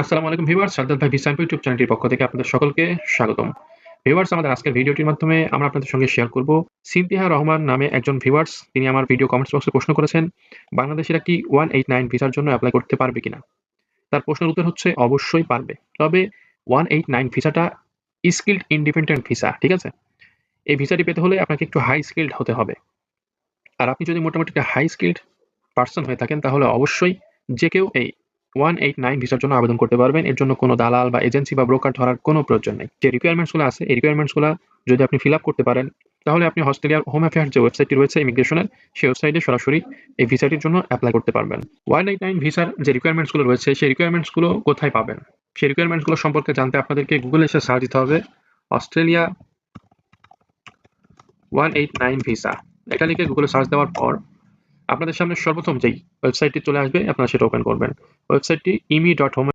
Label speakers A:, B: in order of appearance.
A: আসসালামু আলাইকুম ভিউয়ার্স, সাজ্জাদ ভাই ভিসা ইউটিউব চ্যানেলটির পক্ষ থেকে আপনাদের সকলকে স্বাগতম। ভিউয়ার্স, আমাদের আজকের ভিডিওটির মাধ্যমে আমরা আপনাদের সঙ্গে শেয়ার করব সিনতিহা রহমান নামে একজন ভিউয়ার্স, তিনি আমার ভিডিও কমেন্টস বক্সে প্রশ্ন করেছেন, বাংলাদেশিরা কি 189 ভিসার জন্য এপ্লাই করতে পারবে কিনা? তার প্রশ্নের উত্তর হচ্ছে অবশ্যই পারবে। তবে 189 ভিসাটা স্কিলড ইন্ডিপেন্ডেন্ট ভিসা, ঠিক আছে? এই ভিসাটি পেতে হলে আপনাকে একটু হাই স্কিলড হতে হবে। আর আপনি যদি মোটামুটি একটা হাই স্কিলড পারসন হয়ে থাকেন তাহলে অবশ্যই যে কেউ এই 189 ভিসার জন্য আবেদন করতে পারবেন। এর জন্য কোনো দালাল বা এজেন্সি বা ব্রোকার ধরার কোনো প্রয়োজন নেই। যে রিকোয়ারমেন্টস গুলো আছে এই রিকোয়ারমেন্টস গুলা যদি আপনি ফিল আপ করতে পারেন তাহলে আপনি অস্ট্রেলিয়ার হোম অ্যাফেয়ার্স যে ওয়েবসাইটটি রয়েছে ইমিগ্রেশনের, সেই ওয়েবসাইটে সরাসরি এই ভিসাটির জন্য এপ্লাই করতে পারবেন। 189 ভিসার যে রিকোয়ারমেন্টস গুলো রয়েছে সেই রিকোয়ারমেন্টস গুলো কোথায় পাবেন? সেই রিকোয়ারমেন্টস গুলো সম্পর্কে জানতে আপনাদেরকে গুগলে এসে সার্চ দিতে হবে অস্ট্রেলিয়া 189 ভিসা। এটা লিখে গুগলে সার্চ দেওয়ার পর আপনাদের সামনে সর্বপ্রথম যেই ওয়েবসাইটটি চলে আসবে আপনারা সেটা ওপেন করবেন। ওয়েবসাইটটি imi.home